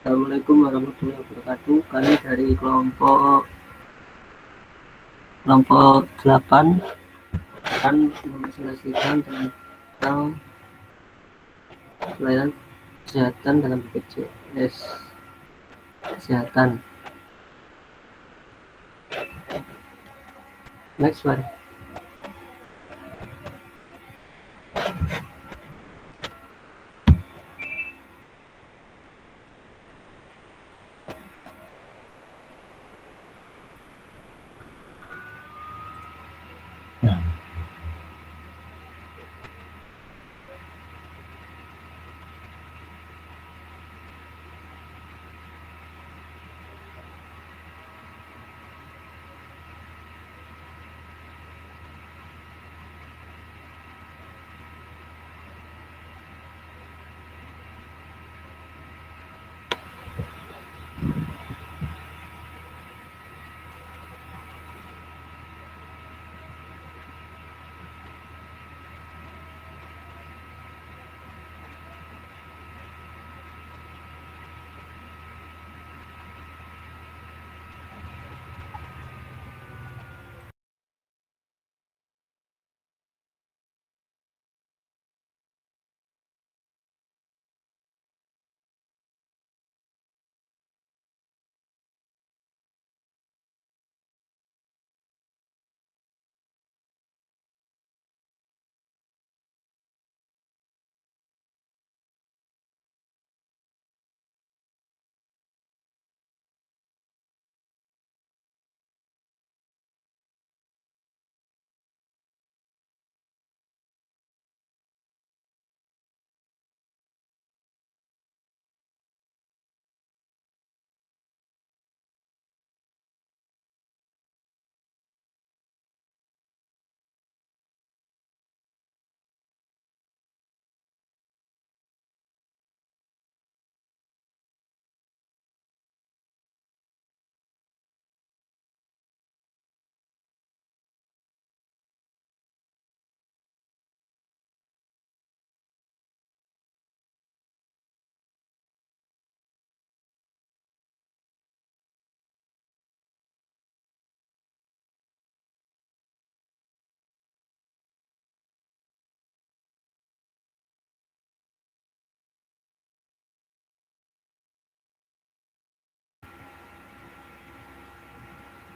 Assalamualaikum warahmatullahi wabarakatuh. Kami dari kelompok 8 akan menjelaskan tentang pelayanan kesehatan dalam BPJS Kesehatan. Next slide.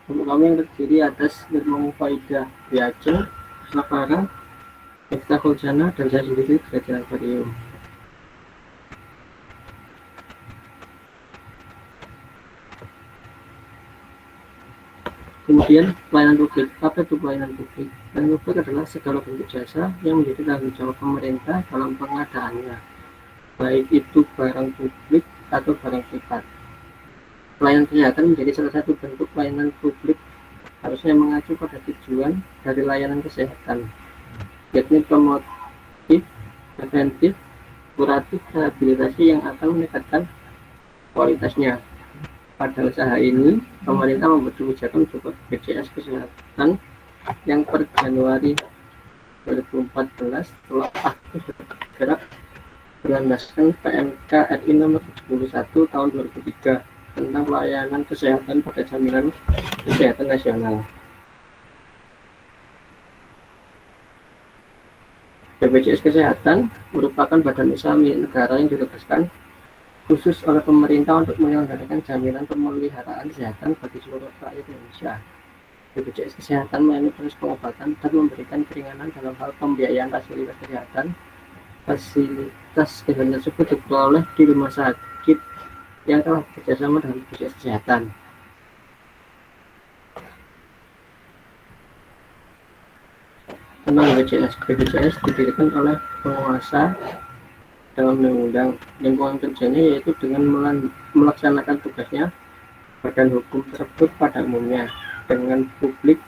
Untuk kami yang terdiri atas Nirmang Faidah Biaceng, Safara, Miftah Khojana, dan saya sendiri Derajat Alvario. Kemudian pelayanan publik. Apa itu pelayanan publik? Pelayanan publik adalah segala bentuk jasa yang menjadi tanggung jawab pemerintah dalam pengadaannya, baik itu barang publik atau barang privat. Pelayanan kesehatan menjadi salah satu bentuk pelayanan publik, harusnya mengacu pada tujuan dari layanan kesehatan, yakni promotif, preventif, kuratif, rehabilitasi yang akan meningkatkan kualitasnya. Pada usaha ini, pemerintah membuat kebijakan berupa BPJS Kesehatan yang per Januari 2014 telah aktif bergerak berlandaskan PMK RI nomor 71 tahun 2003 tentang pelayanan kesehatan pada jaminan kesehatan nasional. BPJS Kesehatan merupakan badan usaha milik negara yang ditugaskan khusus oleh pemerintah untuk menyelenggarakan jaminan pemeliharaan kesehatan bagi seluruh rakyat Indonesia. BPJS Kesehatan melayani proses pengobatan dan memberikan keringanan dalam hal pembiayaan fasilitas kesehatan. Fasilitas kesehatan tersebut diperoleh di rumah sakit yang telah bekerjasama dengan BPJS Kesehatan. Tentang BPJS didirikan oleh penguasa dalam undang-undang lingkungan kerjanya, yaitu dengan melaksanakan tugasnya badan hukum tersebut pada umumnya dengan publik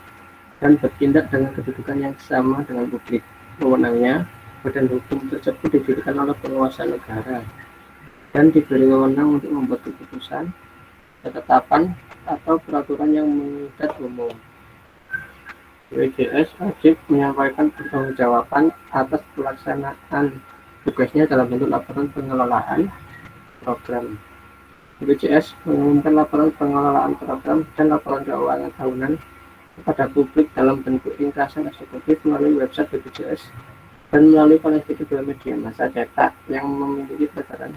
dan bertindak dengan kedudukan yang sama dengan publik. Wewenangnya, badan hukum tersebut didirikan oleh penguasa negara dan diberi wewenang untuk membuat keputusan, ketetapan, atau peraturan yang mengikat umum. BPJS wajib menyampaikan pertanggungjawaban atas pelaksanaan tugasnya dalam bentuk laporan pengelolaan program. BPJS mengumumkan laporan pengelolaan program dan laporan keuangan tahunan kepada publik dalam bentuk ringkasan eksekutif melalui website BPJS dan melalui konektivitas dua media massa cetak yang memiliki peredaran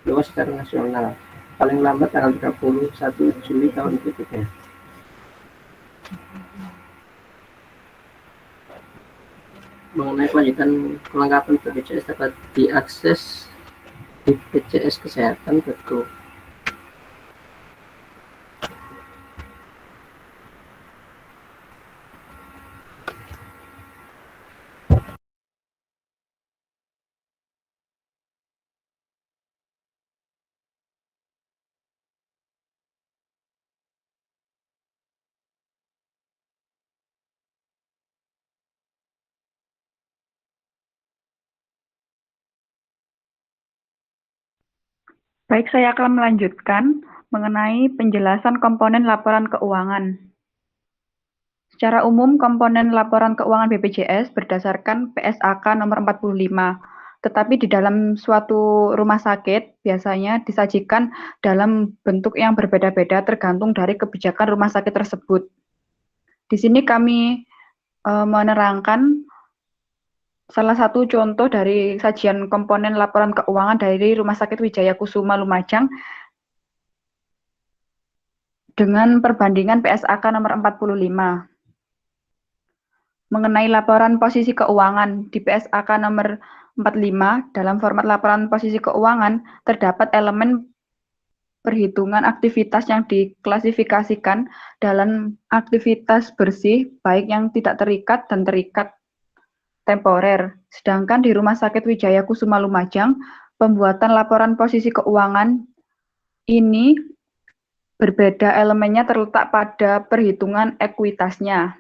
luas secara nasional paling lambat tanggal 31 Juli tahun berikutnya. Mengenai kelanjutan kelengkapan BPJS dapat diakses di bpjskesehatan.go. Baik, saya akan melanjutkan mengenai penjelasan komponen laporan keuangan. Secara umum, komponen laporan keuangan BPJS berdasarkan PSAK nomor 45. Tetapi di dalam suatu rumah sakit biasanya disajikan dalam bentuk yang berbeda-beda tergantung dari kebijakan rumah sakit tersebut. Di sini kami menerangkan salah satu contoh dari sajian komponen laporan keuangan dari Rumah Sakit Wijaya Kusuma Lumajang dengan perbandingan PSAK nomor 45. Mengenai laporan posisi keuangan di PSAK nomor 45, dalam format laporan posisi keuangan terdapat elemen perhitungan aktivitas yang diklasifikasikan dalam aktivitas bersih, baik yang tidak terikat dan terikat temporer. Sedangkan di Rumah Sakit Wijaya Kusuma Lumajang, pembuatan laporan posisi keuangan ini berbeda, elemennya terletak pada perhitungan ekuitasnya.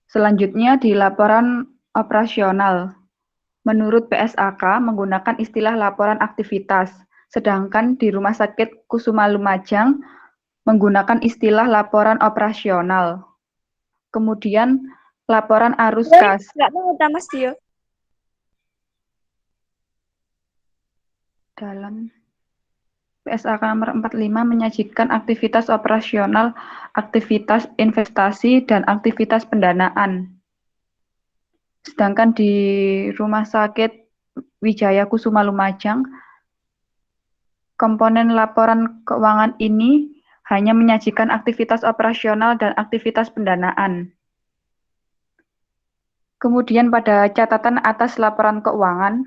Selanjutnya di laporan operasional. Menurut PSAK menggunakan istilah laporan aktivitas, sedangkan di Rumah Sakit Kusuma Lumajang menggunakan istilah laporan operasional. Kemudian laporan arus kas. Nggak tahu, Mas Dio. Dalam PSAK nomor 45 menyajikan aktivitas operasional, aktivitas investasi, dan aktivitas pendanaan. Sedangkan di Rumah Sakit Wijaya Kusuma Lumajang, komponen laporan keuangan ini hanya menyajikan aktivitas operasional dan aktivitas pendanaan. Kemudian pada catatan atas laporan keuangan,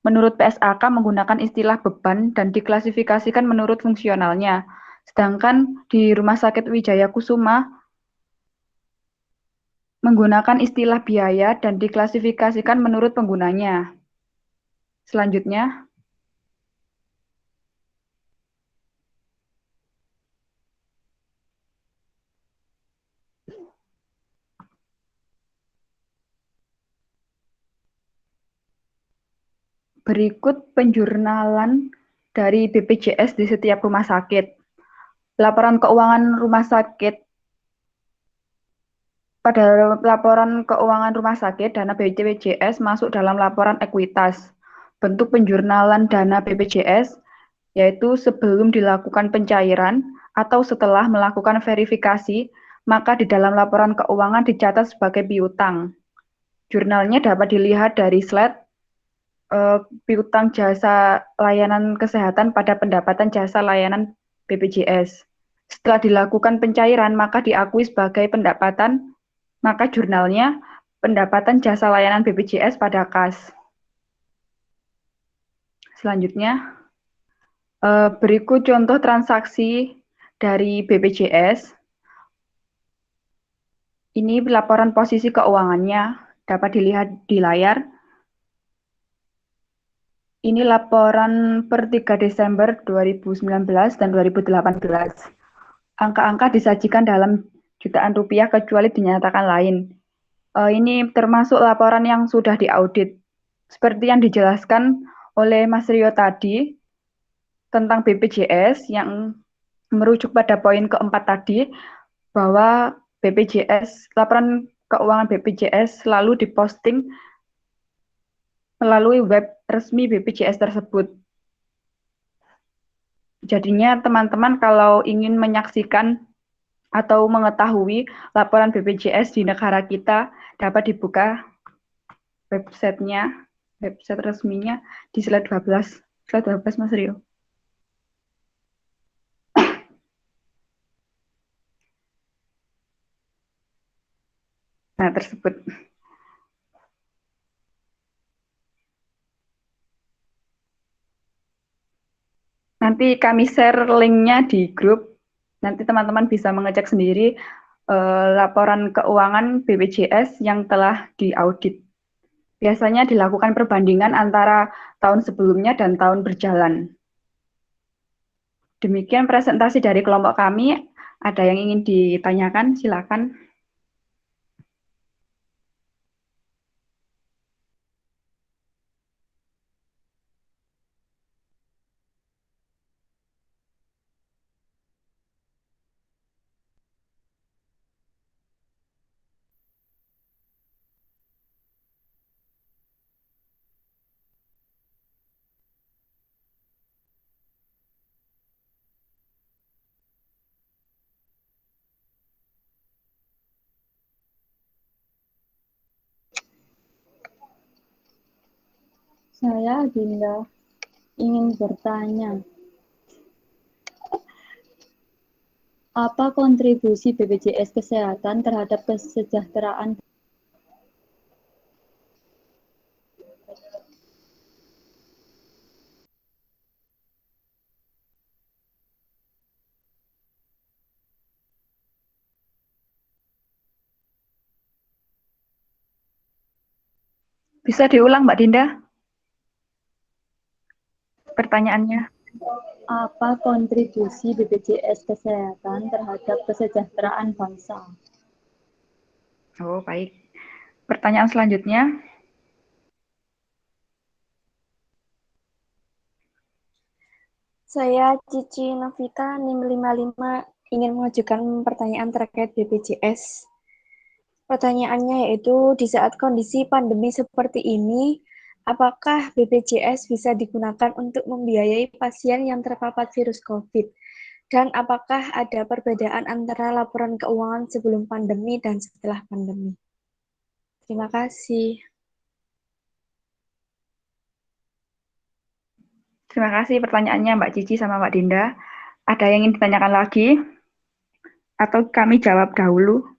menurut PSAK menggunakan istilah beban dan diklasifikasikan menurut fungsionalnya. Sedangkan di Rumah Sakit Wijaya Kusuma menggunakan istilah biaya dan diklasifikasikan menurut penggunanya. Selanjutnya, berikut penjurnalan dari BPJS di setiap rumah sakit. Laporan keuangan rumah sakit. Pada laporan keuangan rumah sakit, dana BPJS masuk dalam laporan ekuitas. Bentuk penjurnalan dana BPJS yaitu sebelum dilakukan pencairan atau setelah melakukan verifikasi, maka di dalam laporan keuangan dicatat sebagai piutang. Jurnalnya dapat dilihat dari slide piutang jasa layanan kesehatan pada pendapatan jasa layanan BPJS. Setelah dilakukan pencairan, maka diakui sebagai pendapatan, maka jurnalnya pendapatan jasa layanan BPJS pada kas. Selanjutnya, berikut contoh transaksi dari BPJS. Ini laporan posisi keuangannya, dapat dilihat di layar. Ini laporan per 3 Desember 2019 dan 2018. Angka-angka disajikan dalam jutaan rupiah kecuali dinyatakan lain. Ini termasuk laporan yang sudah diaudit. Seperti yang dijelaskan oleh Mas Rio tadi tentang BPJS yang merujuk pada poin keempat tadi, bahwa BPJS, laporan keuangan BPJS selalu diposting melalui web resmi BPJS tersebut. Jadinya teman-teman kalau ingin menyaksikan atau mengetahui laporan BPJS di negara kita dapat dibuka websitenya, website resminya di slide 12. Slide 12 Mas Rio. Nah, tersebut. Nanti kami share linknya di grup. Nanti teman-teman bisa mengecek sendiri laporan keuangan BPJS yang telah diaudit. Biasanya dilakukan perbandingan antara tahun sebelumnya dan tahun berjalan. Demikian presentasi dari kelompok kami. Ada yang ingin ditanyakan? Silakan. Saya Dinda ingin bertanya, apa kontribusi BPJS Kesehatan terhadap kesejahteraan? Bisa diulang Mbak Dinda pertanyaannya? Apa kontribusi BPJS Kesehatan terhadap kesejahteraan bangsa? Oh, baik. Pertanyaan selanjutnya. Saya Cici Novita, NIM 55, ingin mengajukan pertanyaan terkait BPJS. Pertanyaannya yaitu, di saat kondisi pandemi seperti ini, apakah BPJS bisa digunakan untuk membiayai pasien yang terpapar virus COVID? Dan apakah ada perbedaan antara laporan keuangan sebelum pandemi dan setelah pandemi? Terima kasih. Terima kasih pertanyaannya Mbak Cici sama Mbak Dinda. Ada yang ingin ditanyakan lagi? Atau kami jawab dahulu?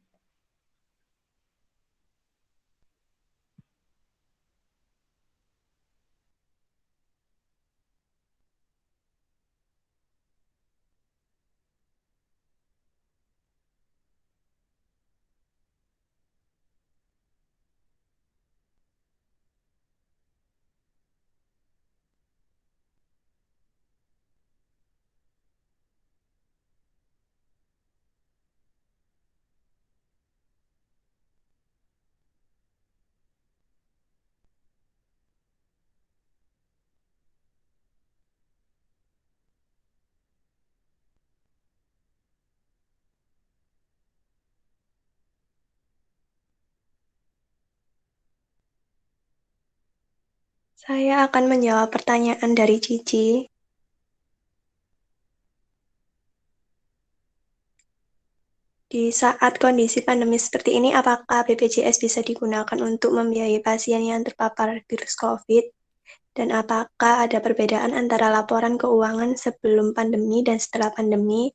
Saya akan menjawab pertanyaan dari Cici. Di saat kondisi pandemi seperti ini, apakah BPJS bisa digunakan untuk membiayai pasien yang terpapar virus COVID? Dan apakah ada perbedaan antara laporan keuangan sebelum pandemi dan setelah pandemi?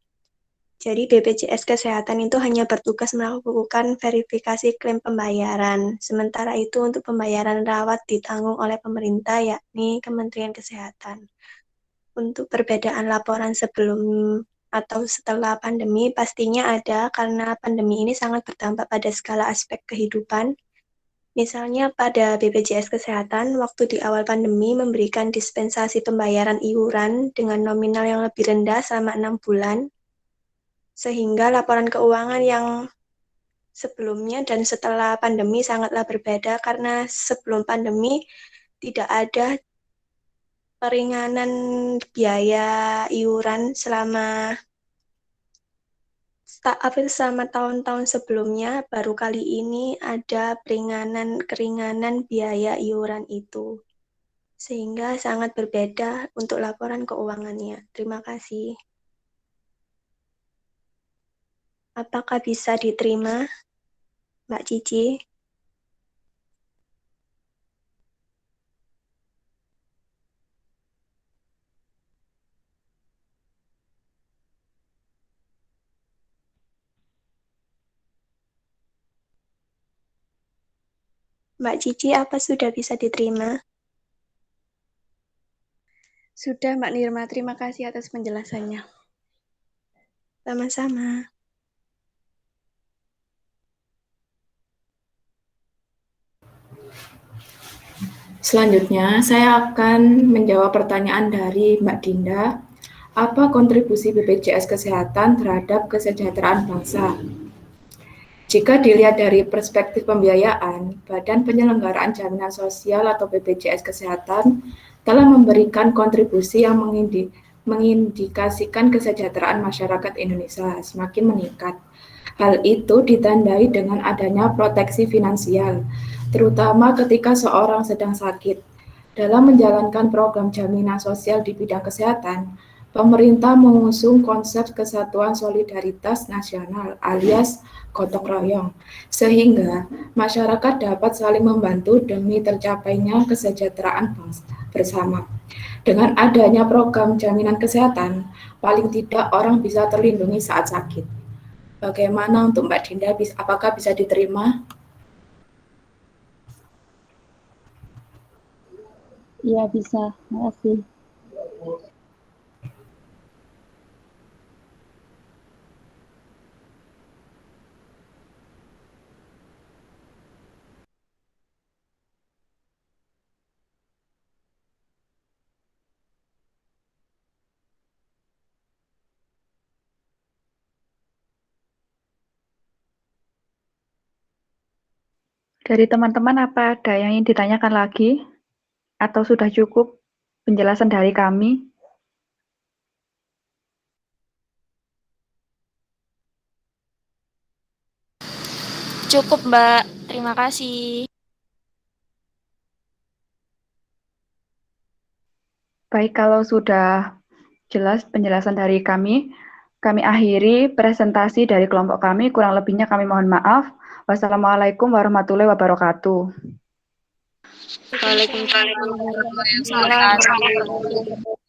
Jadi BPJS Kesehatan itu hanya bertugas melakukan verifikasi klaim pembayaran. Sementara itu untuk pembayaran rawat ditanggung oleh pemerintah, yakni Kementerian Kesehatan. Untuk perbedaan laporan sebelum atau setelah pandemi pastinya ada, karena pandemi ini sangat berdampak pada segala aspek kehidupan. Misalnya pada BPJS Kesehatan, waktu di awal pandemi memberikan dispensasi pembayaran iuran dengan nominal yang lebih rendah selama 6 bulan, sehingga laporan keuangan yang sebelumnya dan setelah pandemi sangatlah berbeda, karena sebelum pandemi tidak ada peringanan biaya iuran selama tahun-tahun sebelumnya. Baru kali ini ada keringanan biaya iuran itu. sehingga sangat berbeda untuk laporan keuangannya. Terima kasih. Apakah bisa diterima, Mbak Cici? Mbak Cici, apa sudah bisa diterima? Sudah, Mbak Nirma. Terima kasih atas penjelasannya. Sama-sama. Selanjutnya, saya akan menjawab pertanyaan dari Mbak Dinda. Apa kontribusi BPJS Kesehatan terhadap kesejahteraan bangsa? Jika dilihat dari perspektif pembiayaan, Badan Penyelenggaraan Jaminan Sosial atau BPJS Kesehatan telah memberikan kontribusi yang mengindikasikan kesejahteraan masyarakat Indonesia semakin meningkat. Hal itu ditandai dengan adanya proteksi finansial, terutama ketika seorang sedang sakit. Dalam menjalankan program jaminan sosial di bidang kesehatan, pemerintah mengusung konsep kesatuan solidaritas nasional alias gotong royong, sehingga masyarakat dapat saling membantu demi tercapainya kesejahteraan bangsa bersama. Dengan adanya program jaminan kesehatan, paling tidak orang bisa terlindungi saat sakit. Bagaimana untuk Mbak Dinda, apakah bisa diterima? Iya, bisa. Makasih. Dari teman-teman apa ada yang ingin ditanyakan lagi? Atau sudah cukup penjelasan dari kami? Cukup, Mbak. Terima kasih. Baik, kalau sudah jelas penjelasan dari kami akhiri presentasi dari kelompok kami. Kurang lebihnya kami mohon maaf. Wassalamualaikum warahmatullahi wabarakatuh. Waalaikumsalam warahmatullahi wabarakatuh.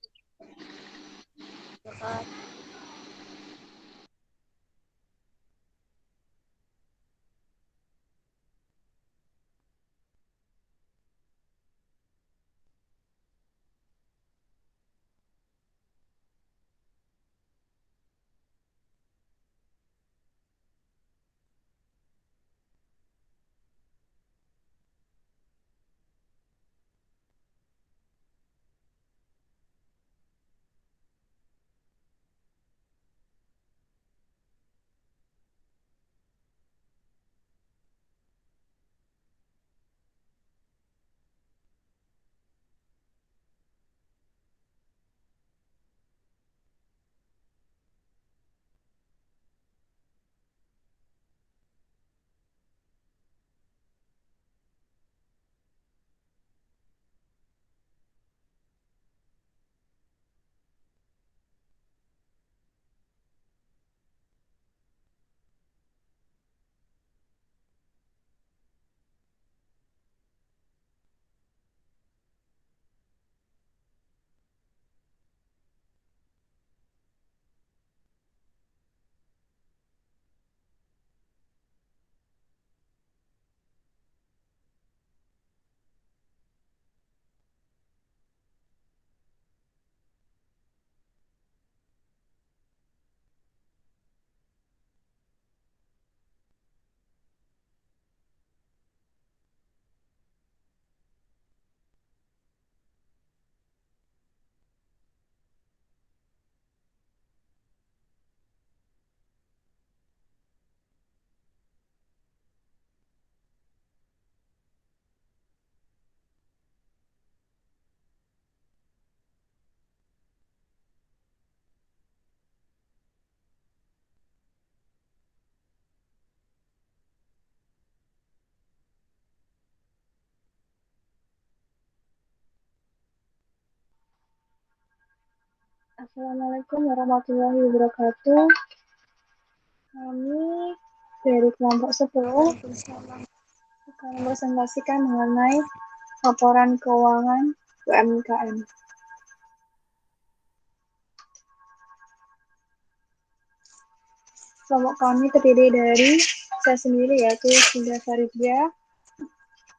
Assalamualaikum warahmatullahi wabarakatuh. Kami dari kelompok 10 akan mempresentasikan mengenai laporan keuangan UMKM. Kelompok kami terdiri dari saya sendiri yaitu Dinda Faridia,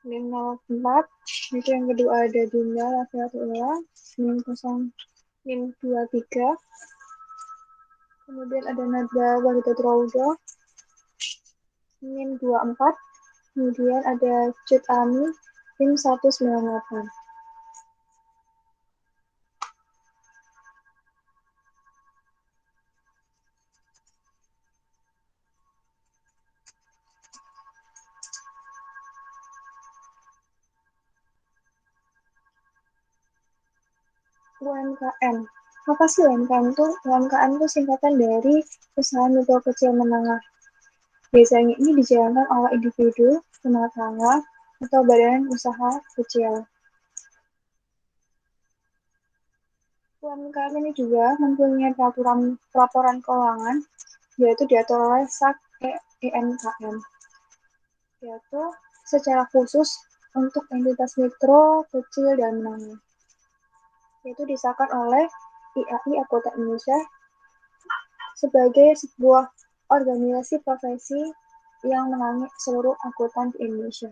NIM 04, itu yang kedua ada Dinda Lafiatullah, NIM 23, kemudian ada Nada Wahidatul Rauda, NIM 24, kemudian ada Cut Ami, NIM 198. UMKM. Apa sih UMKM itu? UMKM itu singkatan dari usaha mikro kecil menengah. Biasanya ini dijalankan oleh individu, rumah tangga, atau badan usaha kecil. UMKM ini juga mempunyai pelaporan keuangan, yaitu diatur oleh SAK EMKM, yaitu secara khusus untuk entitas mikro, kecil, dan menengah. Yaitu disahkan oleh IAI Akuntan Indonesia sebagai sebuah organisasi profesi yang menangani seluruh akuntan di Indonesia.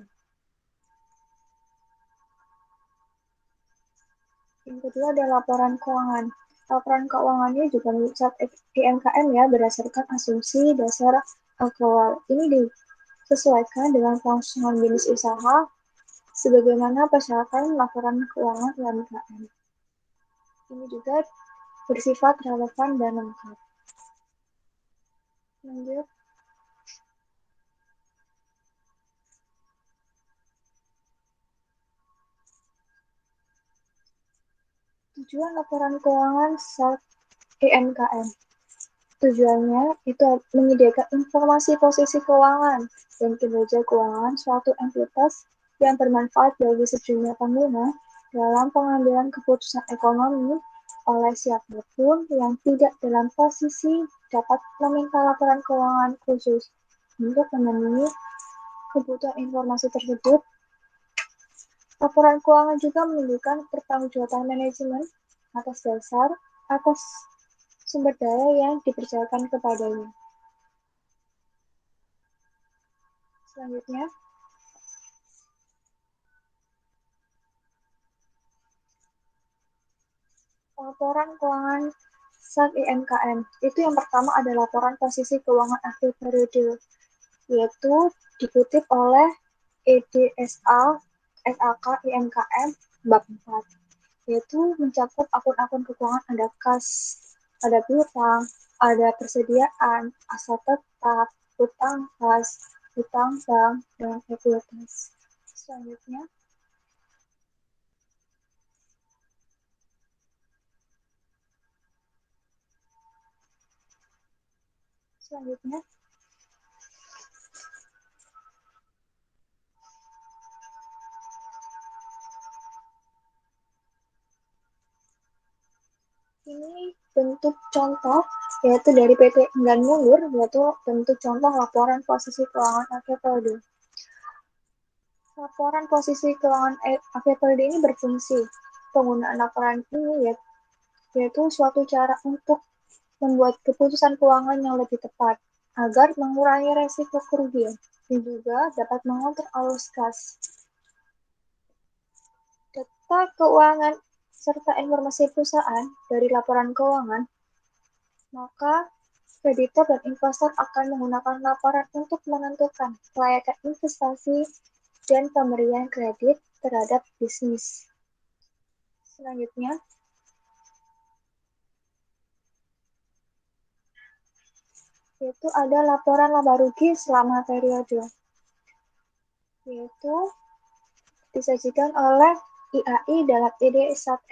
Yang kedua adalah laporan keuangan. Laporan keuangannya juga mencatat IMKM ya berdasarkan asumsi dasar aktual. Ini disesuaikan dengan kelangsungan bisnis usaha sebagaimana persyaratan laporan keuangan UMKM. Ini juga bersifat relevan dan lengkap. Lanjut. Tujuan laporan keuangan SAK EMKM. Tujuannya itu menyediakan informasi posisi keuangan dan kinerja keuangan suatu entitas yang bermanfaat bagi sejumlah pengguna dalam pengambilan keputusan ekonomi oleh siapapun yang tidak dalam posisi dapat meminta laporan keuangan khusus untuk memenuhi kebutuhan informasi tersebut. Laporan keuangan juga menunjukkan pertanggungjawaban manajemen atas sumber daya yang dipercayakan kepadanya. Selanjutnya, laporan keuangan SAK IMKM. Itu yang pertama ada laporan posisi keuangan akhir periode, yaitu dikutip oleh EDSA SAK IMKM bab 4, yaitu mencakup akun-akun keuangan ada kas, ada piutang, ada persediaan, aset tetap, utang kas, utang bank, dan ekuitas. Selanjutnya, ini bentuk contoh yaitu dari PT Enggan Mundur, yaitu bentuk contoh laporan posisi keuangan akhir periode. Laporan posisi keuangan akhir periode ini berfungsi. Penggunaan laporan ini yaitu suatu cara untuk membuat keputusan keuangan yang lebih tepat agar mengurangi resiko kerugian dan juga dapat mengontrol arus kas. Data keuangan serta informasi perusahaan dari laporan keuangan, maka kreditor dan investor akan menggunakan laporan untuk menentukan kelayakan investasi dan pemberian kredit terhadap bisnis. Selanjutnya, yaitu ada laporan laba rugi selama periode, yaitu disajikan oleh IAI dalam ID SAK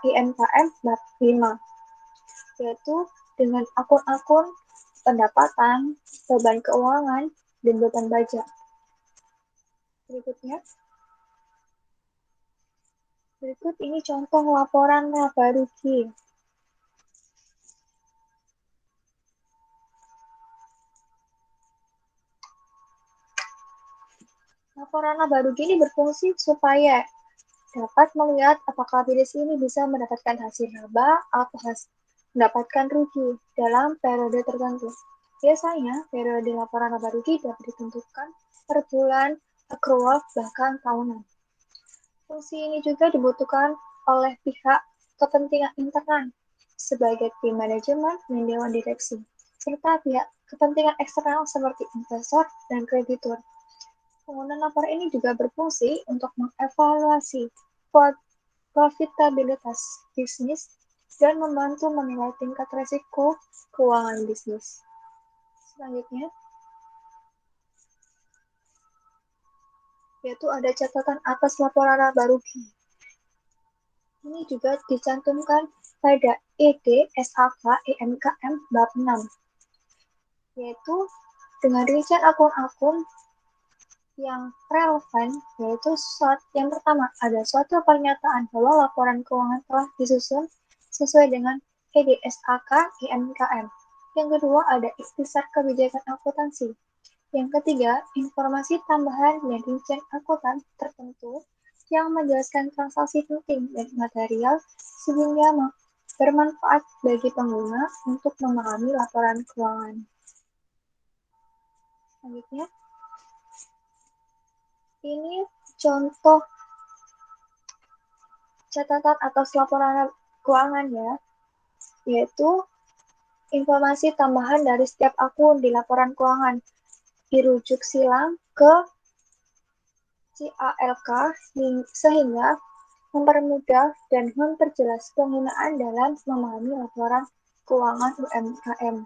IMKM bab 5, yaitu dengan akun-akun pendapatan, beban keuangan, dan beban pajak. Berikutnya, Berikut ini contoh laporan laba rugi. Laporan laba rugi ini berfungsi supaya dapat melihat apakah bisnis ini bisa mendapatkan hasil laba atau mendapatkan rugi dalam periode tertentu. Biasanya, periode laporan laba rugi dapat ditentukan per bulan, accrual, bahkan tahunan. Fungsi ini juga dibutuhkan oleh pihak kepentingan internal sebagai tim manajemen dan dewan direksi, serta pihak kepentingan eksternal seperti investor dan kreditur. Penggunaan laporan ini juga berfungsi untuk mengevaluasi profitabilitas bisnis dan membantu menilai tingkat risiko keuangan bisnis. Selanjutnya, yaitu ada catatan atas laporan laba rugi. Ini juga dicantumkan pada ED SAK EMKM bab 6, yaitu dengan rincian akun-akun yang relevan, yaitu yang pertama ada suatu pernyataan bahwa laporan keuangan telah disusun sesuai dengan EDSAK IMKM. Yang kedua ada ikhtisar kebijakan akuntansi. Yang ketiga, informasi tambahan dan rincian akuntan tertentu yang menjelaskan transaksi penting dan material sehingga bermanfaat bagi pengguna untuk memahami laporan keuangan. Selanjutnya, ini contoh catatan atas laporan keuangan ya, yaitu informasi tambahan dari setiap akun di laporan keuangan dirujuk silang ke CALK sehingga mempermudah dan memperjelas penggunaan dalam memahami laporan keuangan UMKM.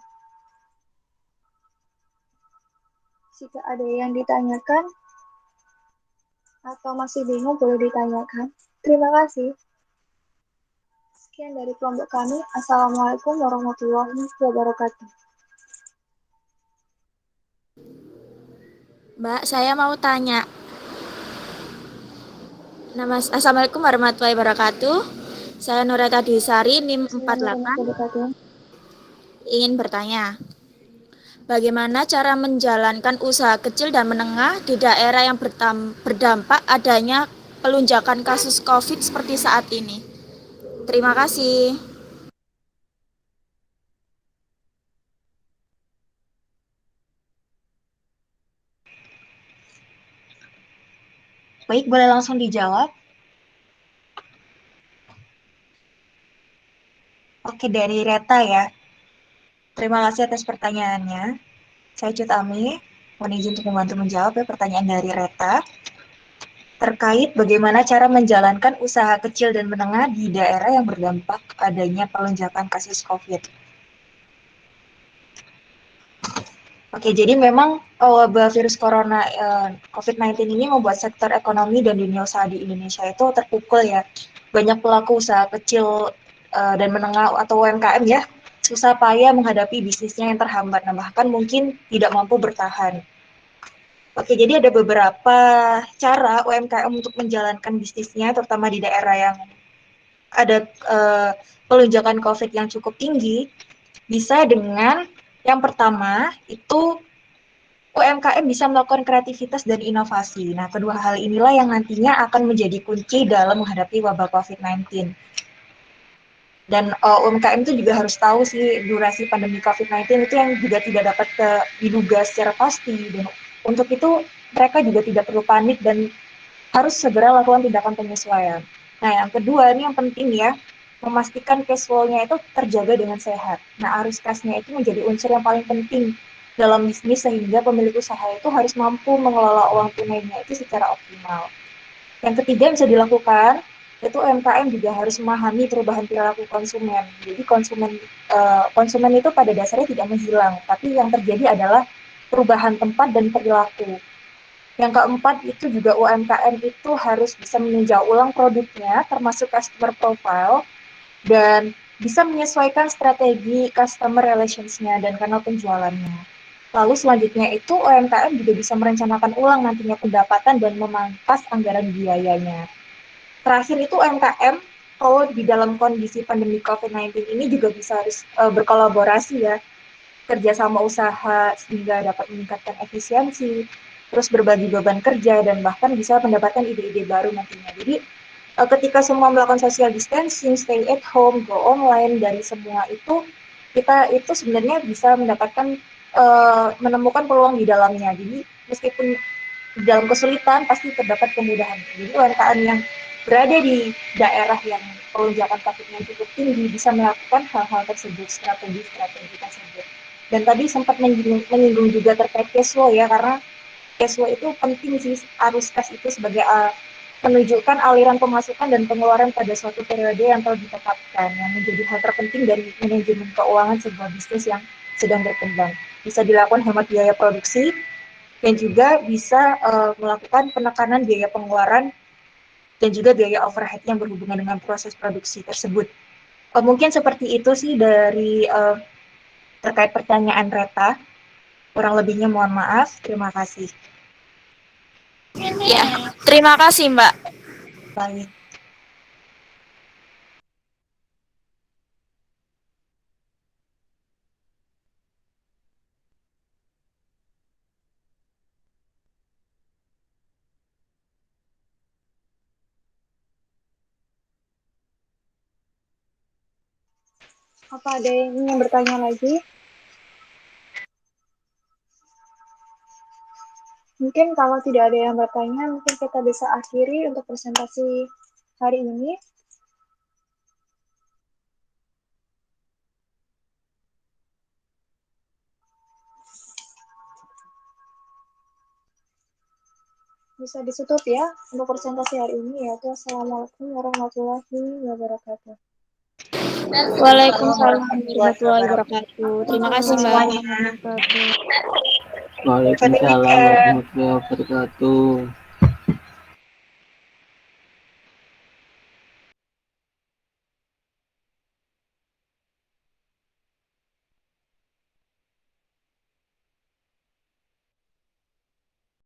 Jika ada yang ditanyakan atau masih bingung, boleh ditanyakan. Terima kasih. Sekian dari kelompok kami. Assalamualaikum warahmatullahi wabarakatuh. Mbak, saya mau tanya. Assalamualaikum warahmatullahi wabarakatuh. Saya Nureta Disari, NIM 48, ingin bertanya. Bagaimana cara menjalankan usaha kecil dan menengah di daerah yang berdampak adanya pelonjakan kasus COVID seperti saat ini? Terima kasih. Baik, boleh langsung dijawab. Oke, dari Reta ya. Terima kasih atas pertanyaannya. Saya Cut Ami, mohon izin untuk membantu menjawab ya pertanyaan dari Reta. Terkait bagaimana cara menjalankan usaha kecil dan menengah di daerah yang berdampak adanya pelonjakan kasus COVID. Oke, jadi memang wabah virus corona COVID-19 ini membuat sektor ekonomi dan dunia usaha di Indonesia itu terpukul ya. Banyak pelaku usaha kecil dan menengah atau UMKM ya, susah payah menghadapi bisnisnya yang terhambat, nah bahkan mungkin tidak mampu bertahan. Oke, jadi ada beberapa cara UMKM untuk menjalankan bisnisnya, terutama di daerah yang ada pelonjakan COVID yang cukup tinggi, bisa dengan yang pertama itu UMKM bisa melakukan kreativitas dan inovasi. Nah, kedua hal inilah yang nantinya akan menjadi kunci dalam menghadapi wabah COVID-19. Dan UMKM itu juga harus tahu sih durasi pandemi COVID-19 itu yang juga tidak dapat diduga secara pasti. Dan untuk itu mereka juga tidak perlu panik dan harus segera lakukan tindakan penyesuaian. Nah, yang kedua ini yang penting ya, memastikan cash flow-nya itu terjaga dengan sehat. Nah, arus kas-nya itu menjadi unsur yang paling penting dalam bisnis sehingga pemilik usaha itu harus mampu mengelola uang tunainya itu secara optimal. Yang ketiga yang bisa dilakukan itu UMKM juga harus memahami perubahan perilaku konsumen. Jadi konsumen itu pada dasarnya tidak menghilang, tapi yang terjadi adalah perubahan tempat dan perilaku. Yang keempat itu juga UMKM itu harus bisa meninjau ulang produknya, termasuk customer profile, dan bisa menyesuaikan strategi customer relations-nya dan kanal penjualannya. Lalu selanjutnya itu UMKM juga bisa merencanakan ulang nantinya pendapatan dan memangkas anggaran biayanya. terakhir itu UMKM kalau di dalam kondisi pandemi COVID-19 ini juga bisa harus berkolaborasi ya, kerjasama usaha sehingga dapat meningkatkan efisiensi, terus berbagi beban kerja, dan bahkan bisa mendapatkan ide-ide baru nantinya. Jadi ketika semua melakukan social distancing, stay at home, go online, dari semua itu, kita itu sebenarnya bisa mendapatkan, menemukan peluang di dalamnya. Jadi meskipun dalam kesulitan pasti terdapat kemudahan. Jadi UMKM yang berada di daerah yang lonjakan COVID-nya cukup tinggi bisa melakukan hal-hal tersebut, strategi-strategi tersebut. Dan tadi sempat menyinggung juga terkait cash flow ya, karena cash flow itu penting sih, arus kas itu sebagai menunjukkan aliran pemasukan dan pengeluaran pada suatu periode yang telah ditetapkan, yang menjadi hal terpenting dari manajemen keuangan sebuah bisnis yang sedang berkembang. Bisa dilakukan hemat biaya produksi, dan juga bisa melakukan penekanan biaya pengeluaran dan juga biaya overhead yang berhubungan dengan proses produksi tersebut. Mungkin seperti itu sih dari terkait pertanyaan Reta. Kurang lebihnya mohon maaf. Terima kasih. Ya, terima kasih Mbak. Baik. Apa ada yang ingin bertanya lagi? Mungkin kalau tidak ada yang bertanya, mungkin kita bisa akhiri untuk presentasi hari ini. Bisa ditutup ya untuk presentasi hari ini, yaitu Assalamualaikum warahmatullahi wabarakatuh. Waalaikumsalam warahmatullahi wabarakatuh. Terima kasih Mbak. Semuanya. Waalaikumsalam warahmatullahi wabarakatuh.